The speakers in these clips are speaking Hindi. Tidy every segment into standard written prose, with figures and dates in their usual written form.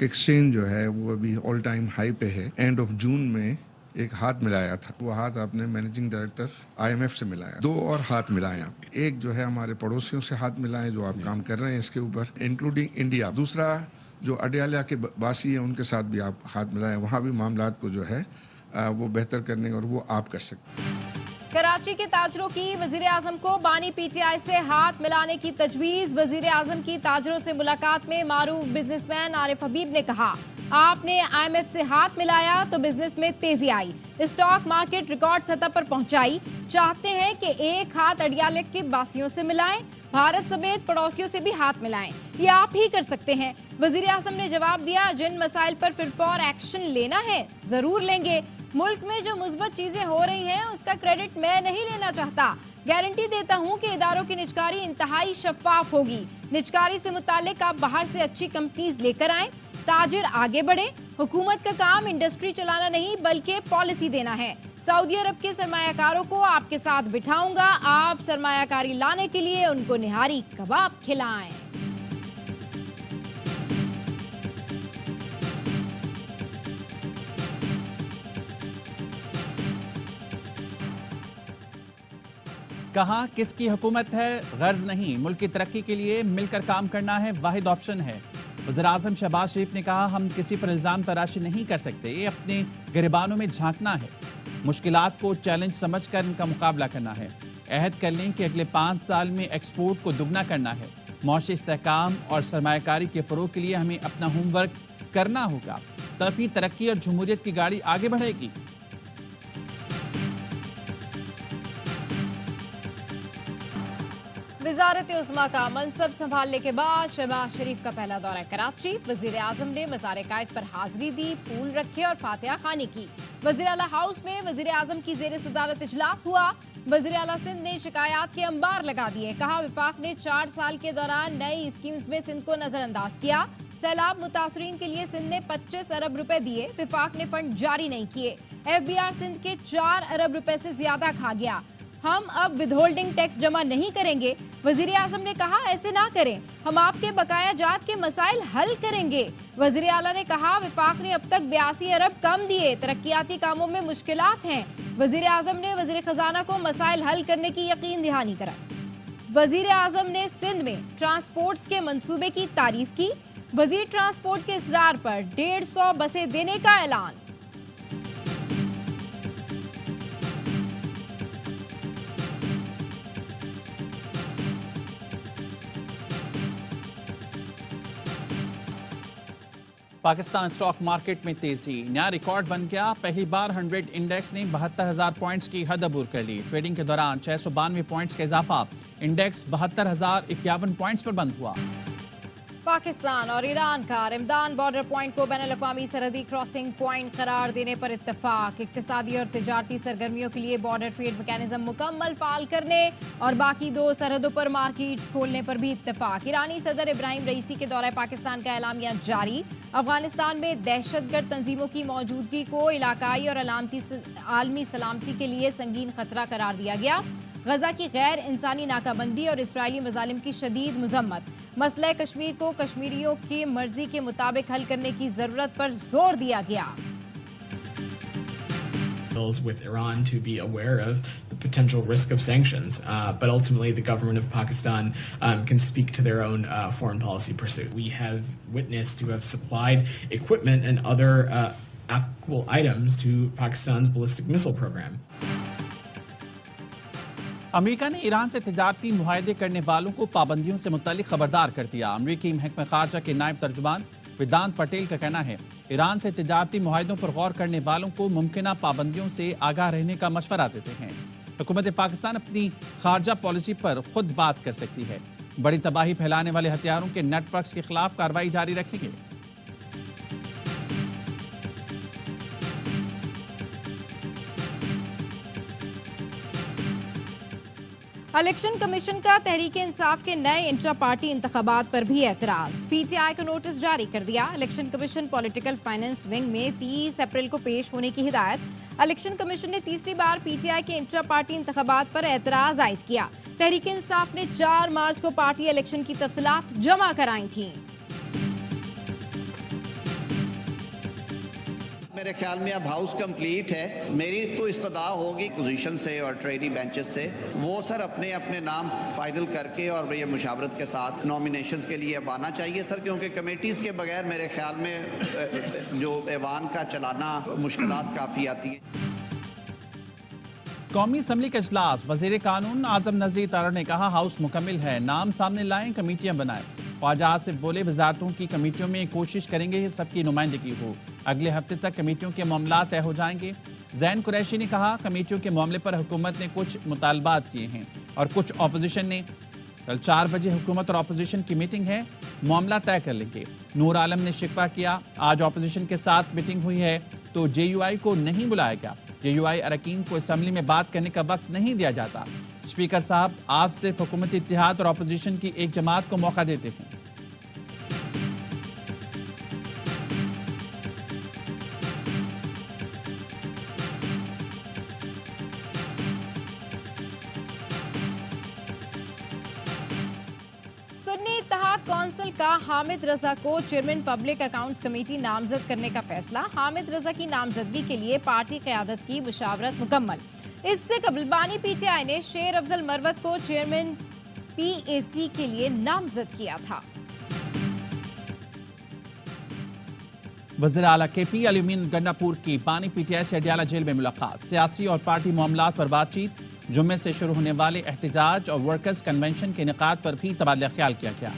एक्सचेंज जो है वो अभी ऑल टाइम हाई पे है। एंड ऑफ जून में एक हाथ मिलाया था, वो हाथ आपने मैनेजिंग डायरेक्टर IMF से मिलाया। 2 और हाथ मिलाए आप, एक जो है हमारे पड़ोसियों से हाथ मिलाए जो आप काम कर रहे हैं इसके ऊपर, इंक्लूडिंग इंडिया। दूसरा जो अडयाला के बासी है उनके साथ भी आप हाथ मिलाएं, वहाँ भी मामलात को जो है वो बेहतर करने और वो आप कर सकते हैं। कराची के ताजरों की वजीर आजम को बानी PTI से हाथ मिलाने की तजवीज। वजीर आजम की ताजरों से मुलाकात में मारूफ बिजनेसमैन आरिफ हबीब ने कहा, आपने IMF से हाथ मिलाया तो बिजनेस में तेजी आई, स्टॉक मार्केट रिकॉर्ड सतह पर पहुंचाई। चाहते हैं कि एक हाथ अडयाला के बासियों से मिलाएं, भारत समेत पड़ोसियों से भी हाथ मिलाएं, ये आप ही कर सकते हैं। वजीर आजम ने जवाब दिया, जिन मसाइल पर फिर एक्शन लेना है जरूर लेंगे। मुल्क में जो मुस्बत चीजें हो रही हैं उसका क्रेडिट मैं नहीं लेना चाहता। गारंटी देता हूं कि इदारों की निजकारी इंतहाई शफाफ होगी। निजकारी से मुताल्लिक आप बाहर से अच्छी कंपनीज लेकर आएं, ताजिर आगे बढ़े। हुकूमत का काम इंडस्ट्री चलाना नहीं बल्कि पॉलिसी देना है। सऊदी अरब के सरमायाकारों को आपके साथ बिठाऊंगा, आप सरमायाकारी लाने के लिए उनको निहारी कबाब खिलाएं। कहा, किसकी हुकूमत है गर्ज नहीं, मुल्क की तरक्की के लिए मिलकर काम करना है वाहिद ऑप्शन है। वज़ीर आज़म शहबाज शरीफ ने कहा, हम किसी पर इल्ज़ाम तराशी नहीं कर सकते, ये अपने गिरबानों में झांकना है, मुश्किलात को चैलेंज समझकर इनका मुकाबला करना है। अहद कर लें कि अगले 5 साल में एक्सपोर्ट को दुगना करना है। मौशी इस्तेहकाम और सरमायाकारी के फ़रोग़ के लिए हमें अपना होमवर्क करना होगा, तभी तरक्की और जमहूरियत की गाड़ी आगे बढ़ेगी। वजारत उस्मा का मनसब संभालने के बाद शहबाज शरीफ का पहला दौरा कराची। वजीर आजम ने मज़ार कायद पर हाजिरी दी, फूल रखे और फातिहा खानी की। वजीर आला हाउस में वजीर आजम की जेर सदारत इजलास हुआ। वजीर आला सिंध ने शिकायत के अंबार लगा दिए। कहा, विफाक ने 4 साल के दौरान नई स्कीम्स में सिंध को नजरअंदाज किया। सैलाब मुतासरीन के लिए सिंध ने 25 अरब रुपए दिए, विफाक ने फंड जारी नहीं किए। FBR सिंध के 4 अरब रुपए से ज्यादा खा गया। हम अब विदहोल्डिंग टैक्स जमा नहीं करेंगे। वजीर आजम ने कहा, ऐसे ना करें, हम आपके बकाया जात के मसाइल हल करेंगे। वजीर आला ने कहा, विफाक ने अब तक 82 अरब कम दिए, तरक्याती कामों में मुश्किलात हैं। वजीर आजम ने वजीर खजाना को मसाइल हल करने की यकीन दहानी कराई। वजीर आजम ने सिंध में ट्रांसपोर्ट्स के मंसूबे की तारीफ की। वजीर ट्रांसपोर्ट के इसरार पर 150 बसें देने का ऐलान। पाकिस्तान स्टॉक मार्केट में तेजी, नया रिकॉर्ड बन गया। पहली बार 100 इंडेक्स ने 72,000 पॉइंट्स की हद अबूर कर ली। ट्रेडिंग के दौरान 692 पॉइंट्स का इजाफा, इंडेक्स 72,051 पॉइंट्स पर बंद हुआ। पाकिस्तान और ईरान का रमदान बॉर्डर पॉइंट को बैनुल-अक़वामी सरहदी क्रॉसिंग पॉइंट करार देने पर इत्तेफाक। इक्तिसादी और तिजारती सरगर्मियों के लिए बॉर्डर ट्रेड मैकेनिज्म मुकम्मल फाल करने और बाकी 2 सरहदों पर मार्केट्स खोलने पर भी इत्तेफाक। ईरानी सदर इब्राहिम रईसी के दौरे पाकिस्तान का एलामिया जारी। अफगानिस्तान में दहशतगर्द तंजीमों की मौजूदगी को इलाकाई और आलमी सलामती के लिए संगीन खतरा करार दिया गया। गजा की गैर इंसानी नाकाबंदी और इसराइली मजालिम की शदीद मजम्मत। मसला कश्मीर को कश्मीरियों की मर्जी के मुताबिक हल करने की जरूरत पर जोर दिया गया। With Iran to be aware of the potential risk of sanctions, but ultimately the government of Pakistan can speak to their own foreign policy pursuits. We have witnessed to have supplied equipment and other applicable items to Pakistan's ballistic missile program. America ने ईरान से तिजारती मुआहदे करने वालों को पाबंदियों से मुतालिक खबरदार कर दिया। अमेरिकी महकमा खारजा के नायब तर्जुमान वेदांत पटेल का कहना है, ईरान से तिजारती मुआहदों पर गौर करने वालों को मुमकिन पाबंदियों से आगाह रहने का मशवरा देते हैं। हुकूमत पाकिस्तान अपनी खारजा पॉलिसी पर खुद बात कर सकती है। बड़ी तबाही फैलाने वाले हथियारों के नेटवर्क्स के खिलाफ कार्रवाई जारी रखेंगे। इलेक्शन कमीशन का तहरीक इंसाफ के नए इंट्रा पार्टी इंतखाबात पर भी एतराज। PTI को नोटिस जारी कर दिया। Election commission political finance wing में 30 अप्रैल को पेश होने की हिदायत। इलेक्शन कमीशन ने तीसरी बार PTI के इंट्रा पार्टी इंतखाबात पर एतराज आयद किया। तहरीक इंसाफ ने 4 मार्च को पार्टी इलेक्शन की तफसीलात जमा कराई थी। मेरे ख्याल में अब हाउस कंप्लीट है। मेरी तो इस्तदा होगी पोजीशन से और ट्रेडी बेंचेस से, वो सर अपने अपने नाम फाइनल करके और ये मुशावरत के साथ नॉमिनेशंस के लिए अब आना चाहिए सर, क्योंकि कमेटीज़ के बगैर मेरे ख्याल में जो ऐवान का चलाना मुश्किलात काफ़ी आती हैं। कौमी असम्बली का इजलास, वजीर कानून आजम नजीर तारा ने कहा हाउस मुकम्मिल है, नाम सामने लाएं, कमेटियां बनाएं। ख्वाजा आसिफ बोले वजारतों की कमेटियों में कोशिश करेंगे सबकी नुमाइंदगी हो, अगले हफ्ते तक कमेटियों के मामला तय हो जाएंगे। जैन कुरैशी ने कहा कमेटियों के मामले पर हुकूमत ने कुछ मुतालबात किए हैं और कुछ अपोजिशन ने। कल 4 बजे हुकूमत और अपोजिशन की मीटिंग है, मामला तय कर लेंगे। नूर आलम ने शिकवा किया आज अपोजिशन के साथ मीटिंग हुई है तो JUI को नहीं बुलाया गया। JUI अरकान को असम्बली में बात करने का वक्त नहीं दिया जाता। स्पीकर साहब आप सिर्फ हुकूमती इत्तेहाद और अपोजिशन की एक जमात को मौका देते हैं। सुन्नी इत्तेहाद कौंसिल का हामिद रजा को चेयरमैन पब्लिक अकाउंट्स कमेटी नामजद करने का फैसला। हामिद रजा की नामजदगी के लिए पार्टी क़यादत की मुशावरत मुकम्मल। इससे कबल बानी PTI ने शेर अफजल मरवत को चेयरमैन PAC के लिए नामजद किया था। वज़ीर आला KP अलीमीन गंडापुर की बानी PTI से अडियाला जेल में मुलाकात, सियासी और पार्टी मामलात पर बातचीत। जुम्मे से शुरू होने वाले एहतजाज और वर्कर्स कन्वेंशन के इनेकाद पर भी तबादला ख्याल किया गया।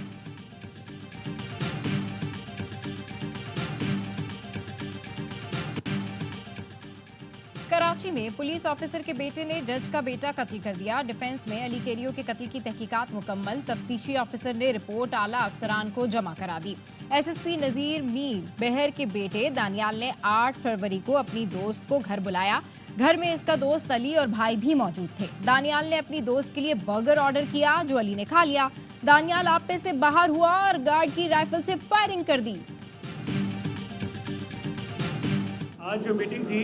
कराची में पुलिस ऑफिसर के बेटे ने जज का बेटा कत्ल कर दिया। डिफेंस में अली केरियो के कत्ल की तहकीकात मुकम्मल। तफ्तीशी ऑफिसर ने रिपोर्ट आला अफसरान को जमा करा दी। SSP नजीर मीर बहर के बेटे दानियाल ने 8 फरवरी को अपनी दोस्त को घर बुलाया। घर में इसका दोस्त अली और भाई भी मौजूद थे। दानियाल ने अपनी दोस्त के लिए बर्गर ऑर्डर किया जो अली ने खा लिया। दानियाल आपे से बाहर हुआ और गार्ड की राइफल से फायरिंग कर दी। आज जो मीटिंग थी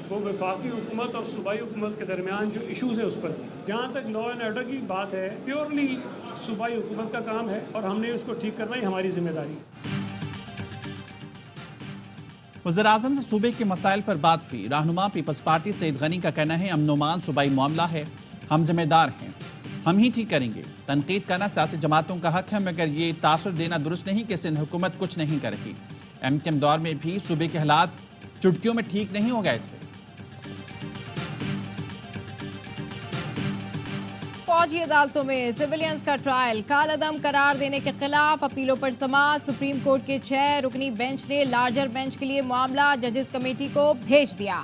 वो वफाकी हुकूमत और सूबाई हुकूमत के दरमियान जो इशूज़ है उस पर थी। जहाँ तक लॉ एंड ऑर्डर की बात है प्योरली सूबाई हुकूमत का काम है और हमने उसको ठीक करना ही हमारी जिम्मेदारी है। वज़ीर आज़म से सूबे के मसाइल पर बात हुई। रहनुमा पीपल्स पार्टी सईद गनी का कहना है अमन-ओ-मान सूबाई मामला है, हम जिम्मेदार हैं, हम ही ठीक करेंगे। तनकीद करना सियासी जमातों का हक है मगर ये तासुर देना दुरुस्त नहीं कि सिंध हुकूमत कुछ नहीं कर रही। MKM दौर में भी सूबे के हालात चुटकियों में ठीक नहीं हो गए थे। फौजी अदालतों में सिविलियंस का ट्रायल कालअदम करार देने के खिलाफ अपीलों पर समाअत। सुप्रीम कोर्ट के 6 रुकनी बेंच ने लार्जर बेंच के लिए मामला जजेस कमेटी को भेज दिया।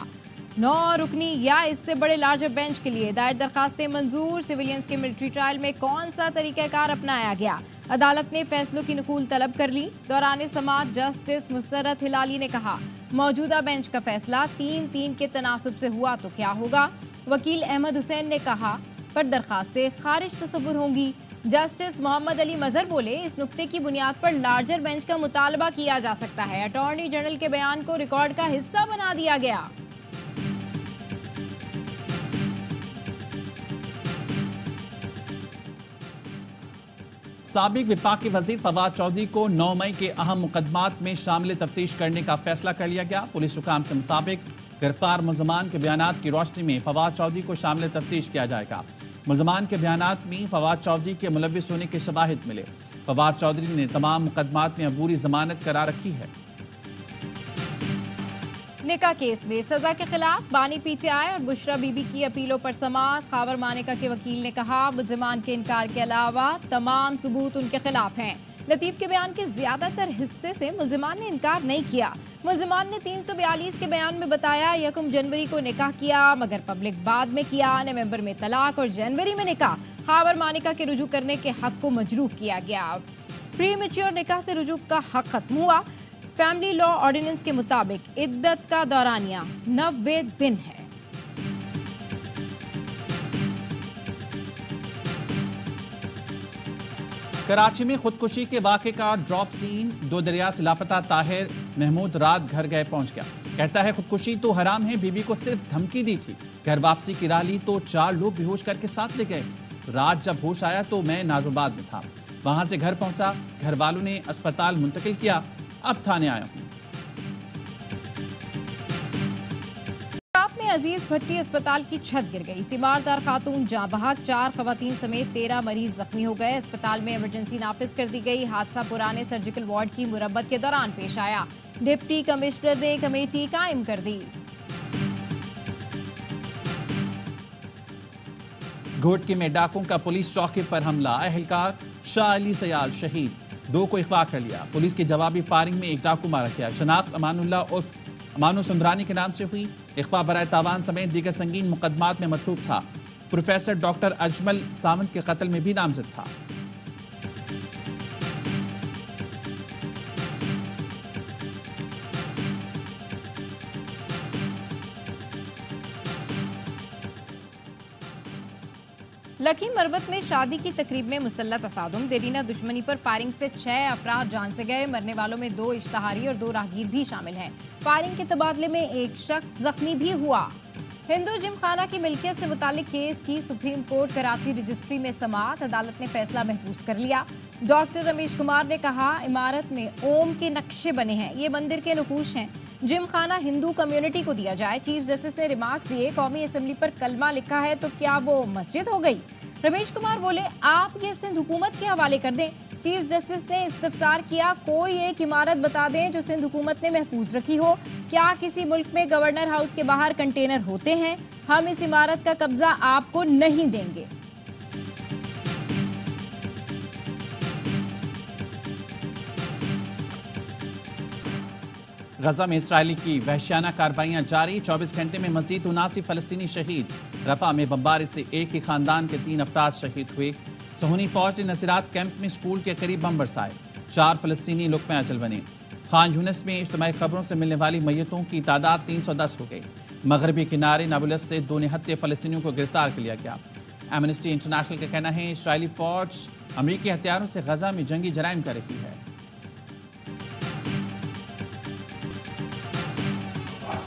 9 रुकनी या इससे बड़े लार्जर बेंच के लिए दायर दरखास्तें मंजूर। सिविलियंस के मिलिट्री ट्रायल में कौन सा तरीक़ाकार अपनाया गया, अदालत ने फैसलों की नकूल तलब कर ली। दौरान समाअत जस्टिस मुसर्रत हिलाली ने कहा मौजूदा बेंच का फैसला 3-3 के तनासुब से हुआ तो क्या होगा। वकील अहमद हुसैन ने कहा पर दरखास्तें खारिज तस्वुर होंगी। जस्टिस मोहम्मद अली मजहर बोले इस नुक्ते की बुनियाद पर लार्जर बेंच का मुतालबा किया जा सकता है। अटॉर्नी जनरल के बयान को रिकॉर्ड का हिस्सा बना दिया गया। साबिक विफाकी वजीर फवाद चौधरी को 9 मई के अहम मुकदमात में शामिल तफ्तीश करने का फैसला कर लिया गया। पुलिस हुकाम के मुताबिक गिरफ्तार मुलजमान के बयानात की रोशनी में फवाद चौधरी को शामिल तफ्तीश किया जाएगा। मुलजमान के बयानात में फवाद चौधरी के मुलविस होने के शवाहिद मिले। फवाद चौधरी ने तमाम मुकदमात में अबूरी जमानत करा रखी है। निका केस में सजा के खिलाफ बानी PTI और बुशरा बीबी की अपीलों पर समाअत। खावर मानिका के वकील ने कहा मुलजमान के इनकार के अलावा तमाम सबूत उनके खिलाफ हैं। लतीफ के बयान के ज्यादातर हिस्से से मुलजमान ने इनकार नहीं किया। मुलजमान ने 342 के बयान में बताया 1 जनवरी को निकाह किया मगर पब्लिक बाद में किया। नवंबर में तलाक और जनवरी में निकाह। खावर मानिका के रुजू करने के हक को मजरूह किया गया। प्री मैच्योर निकाह से रुजू का हक खत्म हुआ। फैमिली लॉ ऑर्डिनेंस के मुताबिक इद्दत का दौरानिया 90 दिन है। कराची में खुदकुशी के वाक़े का ड्रॉप सीन। 2 दरिया से लापता ताहिर महमूद रात घर गए पहुंच गया। कहता है खुदकुशी तो हराम है, बीबी को सिर्फ धमकी दी थी। घर वापसी की राह ली तो 4 लोग बेहोश करके साथ ले गए। रात जब होश आया तो मैं नाजुबाद में था, वहां से घर पहुंचा। घर वालों ने अस्पताल मुंतकिल किया, अब थाने आया हूं। अजीज भट्टी अस्पताल की छत गिर गई। तीमारदार खातून जाँ बहक, 4 खवातीन समेत 13 मरीज जख्मी हो गए। अस्पताल में इमरजेंसी नाफिज कर दी गई। हादसा पुराने सर्जिकल वार्ड की मुरम्मत के दौरान पेश आया। डिप्टी कमिश्नर ने कमेटी कायम कर दी। घोटकी में डाकुओं का पुलिस चौकी पर हमला, अहलकार शाह अली सयाल शहीद, 2 को अगवा कर लिया। पुलिस की जवाबी फायरिंग में एक डाकू मारा गया। शनाख्त अमानुल्लाह उर्फ अमानु सुंदरानी के नाम से हुई। इख्वा बराए तावान समेत दीगर संगीन मुकदमात में मतलूब था। प्रोफेसर डॉक्टर अजमल सावंत के कत्ल में भी नामजद था। लखी मरवत में शादी की तकरीब में मुसल्लह तसादुम, देरीना दुश्मनी पर फायरिंग से 6 अफराद जान से गए। मरने वालों में 2 इश्तहारी और 2 राहगीर भी शामिल हैं। फायरिंग के तबादले में एक शख्स जख्मी भी हुआ। हिंदू जिमखाना की मिल्कियत से मुतालिक केस की सुप्रीम कोर्ट कराची रजिस्ट्री में समाअत, अदालत ने फैसला महफूज कर लिया। डॉक्टर रमेश कुमार ने कहा, इमारत में ओम के नक्शे बने हैं, ये मंदिर के नकूश हैं, जिमखाना हिंदू कम्युनिटी को दिया जाए। चीफ जस्टिस ने रिमार्क्स दिए, कौमी असेंबली पर कलमा लिखा है तो क्या वो मस्जिद हो गई? रमेश कुमार बोले, आप ये सिंध हुकूमत के हवाले कर दें। चीफ जस्टिस ने इस्तफसार किया, कोई एक इमारत बता दें जो सिंध हुकूमत ने महफूज रखी हो। क्या किसी मुल्क में गवर्नर हाउस के बाहर कंटेनर होते हैं? हम इस इमारत का कब्जा आपको नहीं देंगे। गजा में इसराइली की वहशियाना कार्रवाइयां जारी, 24 घंटे में मजीद 79 फलस्तीनी शहीद। रफा में बमबारी से एक ही खानदान के 3 अफराद शहीद हुए। सहूनी फौज ने नसीरात कैंप में स्कूल के करीब बम बरसाए, 4 फलस्तीनी लुक़्मे अजल बने। खान यूनिस में इज्तिमाई खबरों से मिलने वाली मैयतों की तादाद 310 हो गई। मगरबी किनारे नाबुलस से 2 निहत्ते फलस्तीनियों को गिरफ्तार कर लिया गया। एमनेस्टी इंटरनेशनल का कहना है, इसराइली फौज अमरीकी हथियारों से गजा में जंगी जराइम कर रही है।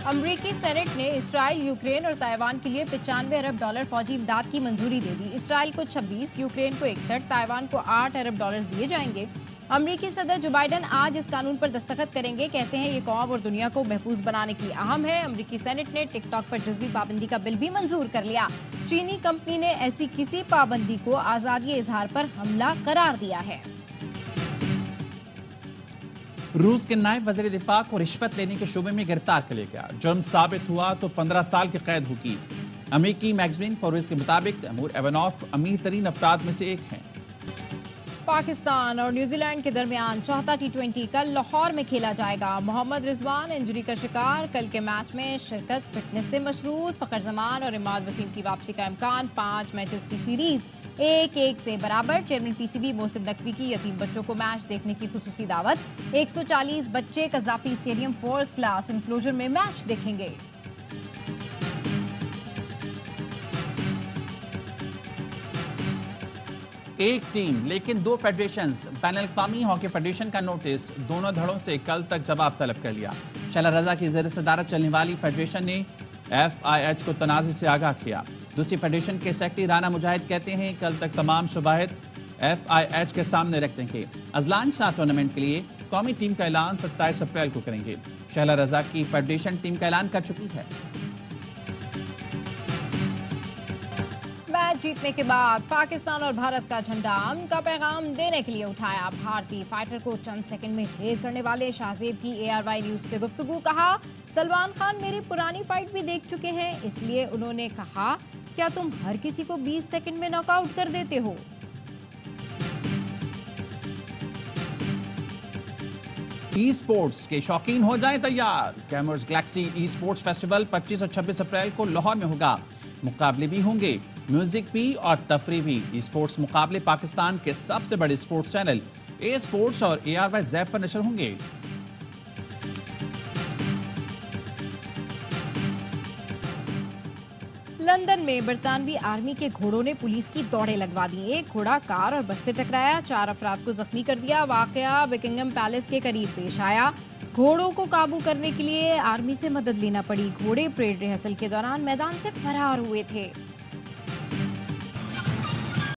अमरीकी सेनेट ने इसराइल, यूक्रेन और ताइवान के लिए $95 अरब फौजी इमदाद की मंजूरी दे दी। इसराइल को 26, यूक्रेन को 61, ताइवान को $8 अरब दिए जाएंगे। अमरीकी सदर जो बाइडन आज इस कानून पर दस्तखत करेंगे। कहते हैं ये कौम और दुनिया को महफूज बनाने की अहम है। अमरीकी सेनेट ने टिकटॉक पर जज्बी पाबंदी का बिल भी मंजूर कर लिया। चीनी कंपनी ने ऐसी किसी पाबंदी को आजादी इजहार पर हमला करार दिया है। रूस के नायब वज़ीर दिफा को रिश्वत लेने के शुबे में गिरफ्तार कर लिया गया। जुर्म साबित हुआ तो 15 साल की कैद होगी। अमेरिकी मैगजीन फॉरेस्ट के मुताबिक तैमूर एवानॉफ अमीर तरीन अफराद में से एक हैं। पाकिस्तान और न्यूजीलैंड के दरमियान चौथा T20 कल लाहौर में खेला जाएगा। मोहम्मद रिजवान इंजरी का शिकार, कल के मैच में शिरकत फिटनेस से मशरूत। फखर जमान और इमाद वसीम की वापसी का इम्कान। 5 मैचेस की सीरीज 1-1 से बराबर। चेयरमैन PCB मोहसिन नकवी की यतीम बच्चों को मैच देखने की खुसूसी दावत। 140 बच्चे Gaddafi stadium first class enclosure में मैच देखेंगे। एक टीम लेकिन 2 फेडरेशंस, बैनुल-अक़वामी हॉकी फेडरेशन का नोटिस, दोनों धड़ों से कल तक जवाब तलब कर लिया। शैला रजा की ज़ेर सदारत चलने वाली फेडरेशन ने FIH को तनाज़ुर से आगाह किया। दूसरी फेडरेशन के सेक्रेटरी राना मुजाहिद कहते हैं, कल तक तमाम शुबाहित FIH के सामने रख देंगे। अजलान शाह टूर्नामेंट के लिए कौमी टीम का ऐलान 27 अप्रैल को करेंगे। शैला रजा की फेडरेशन टीम का ऐलान कर चुकी है। मैच जीतने के बाद पाकिस्तान और भारत का झंडा अमन का पैगाम देने के लिए उठाया। भारतीय फाइटर को चंद सेकंड में ढेर करने वाले शाहजेब की ARY न्यूज से गुफ्तगू। कहा, सलमान खान मेरी पुरानी फाइट भी देख चुके हैं, इसलिए उन्होंने कहा, क्या तुम हर किसी को 20 सेकंड में नॉकआउट कर देते हो? ई स्पोर्ट्स के शौकीन हो जाएं तैयार। कैमर्स गैलेक्सी ई स्पोर्ट्स फेस्टिवल 25 और 26 अप्रैल को लाहौर में होगा। मुकाबले भी होंगे, म्यूजिक भी और तफरी भी। ई स्पोर्ट्स मुकाबले पाकिस्तान के सबसे बड़े स्पोर्ट्स चैनल ए स्पोर्ट्स और ARY ज़ैप पर नशर होंगे। लंदन में बरतानवी आर्मी के घोड़ों ने पुलिस की दौड़ें लगवा दी। एक घोड़ा कार और बस से टकराया, 4 अफराद को जख्मी कर दिया। वाकया बकिंगम पैलेस के करीब पेश आया। घोड़ों को काबू करने के लिए आर्मी से मदद लेना पड़ी। घोड़े परेड रिहर्सल के दौरान मैदान से फरार हुए थे।